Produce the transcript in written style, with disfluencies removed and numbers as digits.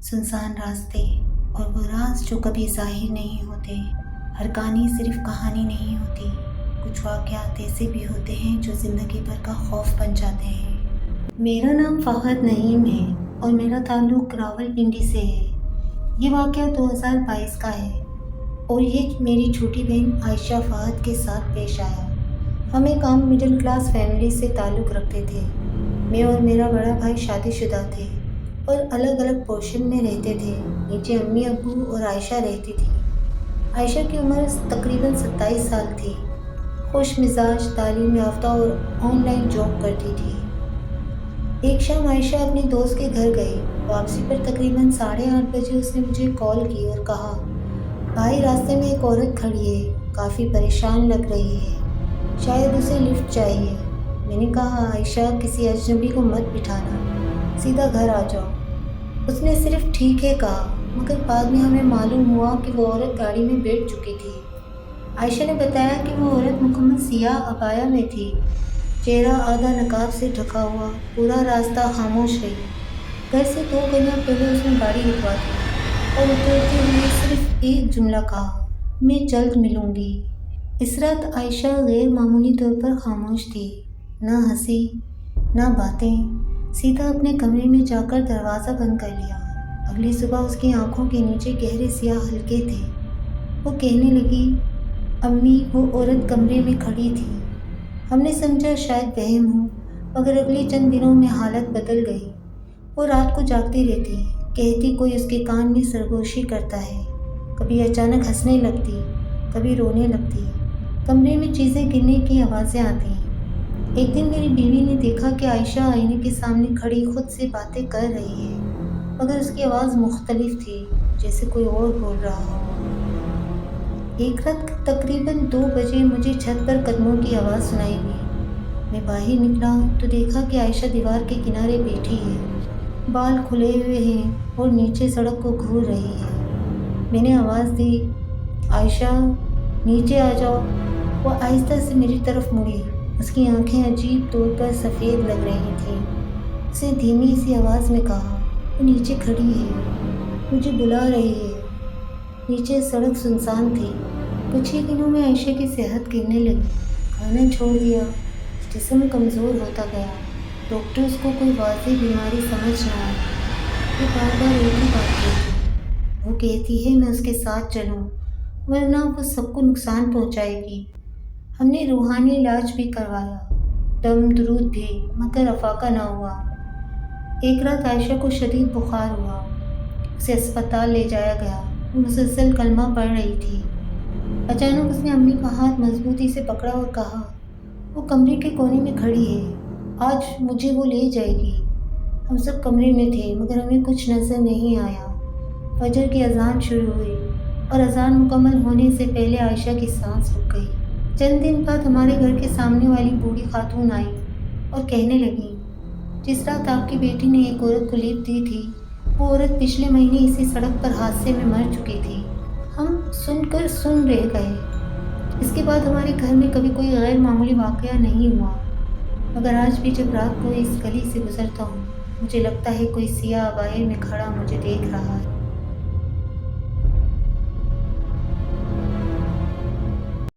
سنسان راستے اور وہ راز جو کبھی ظاہر نہیں ہوتے۔ ہر کہانی صرف کہانی نہیں ہوتی، کچھ واقعات ایسے بھی ہوتے ہیں جو زندگی بھر کا خوف بن جاتے ہیں۔ میرا نام فہد نعیم ہے اور میرا تعلق راولپنڈی سے ہے۔ یہ واقعہ 2022 کا ہے اور یہ میری چھوٹی بہن عائشہ فہد کے ساتھ پیش آیا۔ ہم ایک عام مڈل کلاس فیملی سے تعلق رکھتے تھے۔ میں اور میرا بڑا بھائی شادی شدہ تھے اور الگ الگ پورشن میں رہتے تھے۔ نیچے امی ابو اور عائشہ رہتی تھی۔ عائشہ کی عمر تقریباً 27 سال تھی۔ خوش مزاج، تعلیم یافتہ اور آن لائن جاب کرتی تھی۔ ایک شام عائشہ اپنے دوست کے گھر گئی۔ واپسی پر تقریباً 8:30 بجے اس نے مجھے کال کی اور کہا، بھائی راستے میں ایک عورت کھڑی ہے، کافی پریشان لگ رہی ہے، شاید اسے لفٹ چاہیے۔ میں نے کہا، عائشہ کسی اجنبی کو مت بٹھانا، سیدھا گھر آ جاؤ۔ اس نے صرف ٹھیک ہے کہا، مگر بعد میں ہمیں معلوم ہوا کہ وہ عورت گاڑی میں بیٹھ چکی تھی۔ عائشہ نے بتایا کہ وہ عورت مکمل سیاہ عبایا میں تھی، چہرہ آدھا نقاب سے ڈھکا ہوا۔ پورا راستہ خاموش رہی۔ گھر سے 2 گلیاں پہلے اس نے گاڑی رکوا دی اور اترتے ہوئے صرف ایک جملہ کہا، میں جلد ملوں گی۔ اس رات عائشہ غیر معمولی طور پر خاموش تھی، نہ ہنسی نہ باتیں، سیدھا اپنے کمرے میں جا کر دروازہ بند کر لیا۔ اگلی صبح اس کی آنکھوں کے نیچے گہرے سیاہ حلقے تھے۔ وہ کہنے لگی، امی وہ عورت کمرے میں کھڑی تھی۔ ہم نے سمجھا شاید وہم ہو، مگر اگلے چند دنوں میں حالت بدل گئی۔ وہ رات کو جاگتی رہتی، کہتی کوئی اس کے کان میں سرگوشی کرتا ہے، کبھی اچانک ہنسنے لگتی، کبھی رونے لگتی، کمرے میں چیزیں گرنے کی آوازیں آتی۔ ایک دن میری بیوی نے دیکھا کہ عائشہ آئینے کے سامنے کھڑی خود سے باتیں کر رہی ہے، مگر اس کی آواز مختلف تھی، جیسے کوئی اور بول رہا ہو۔ ایک رات تقریباً 2 بجے مجھے چھت پر قدموں کی آواز سنائی دی۔ میں باہر نکلا تو دیکھا کہ عائشہ دیوار کے کنارے بیٹھی ہے، بال کھلے ہوئے ہیں اور نیچے سڑک کو گھور رہی ہے۔ میں نے آواز دی، عائشہ نیچے آ جاؤ۔ وہ آہستہ سے میری طرف مڑی۔ اس کی آنکھیں عجیب طور پر سفید لگ رہی تھیں۔ اس نے دھیمی سی آواز میں کہا، وہ نیچے کھڑی ہے، مجھے بلا رہی ہے۔ نیچے سڑک سنسان تھی۔ کچھ ہی دنوں میں عائشہ کی صحت گرنے لگی، کھانا چھوڑ دیا، جسم کمزور ہوتا گیا۔ ڈاکٹرز کو کوئی واضح بیماری سمجھ نہ آئی۔ وہ بار بار ایک ہی بات کہتی، وہ کہتی ہے میں اس کے ساتھ چلوں، ورنہ وہ سب کو نقصان پہنچائے گی۔ ہم نے روحانی علاج بھی کروایا، دم درود بھی، مگر افاقہ نہ ہوا۔ ایک رات عائشہ کو شدید بخار ہوا، اسے اسپتال لے جایا گیا۔ وہ مسلسل کلمہ پڑھ رہی تھی۔ اچانک اس نے امی کا ہاتھ مضبوطی سے پکڑا اور کہا، وہ کمرے کے کونے میں کھڑی ہے، آج مجھے وہ لے جائے گی۔ ہم سب کمرے میں تھے مگر ہمیں کچھ نظر نہیں آیا۔ فجر کی اذان شروع ہوئی اور اذان مکمل ہونے سے پہلے عائشہ کی سانس رک گئی۔ چند دن بعد ہمارے گھر کے سامنے والی بوڑھی خاتون آئی اور کہنے لگی، جس رات آپ کی بیٹی نے ایک عورت کو لفٹ دی تھی، وہ عورت پچھلے مہینے اسی سڑک پر حادثے میں مر چکی تھی۔ ہم سن کر سن رہ گئے۔ اس کے بعد ہمارے گھر میں کبھی کوئی غیر معمولی واقعہ نہیں ہوا، مگر آج بھی جب رات کو اس گلی سے گزرتا ہوں، مجھے لگتا ہے کوئی سیاہ عبائے میں کھڑا مجھے دیکھ رہا ہے۔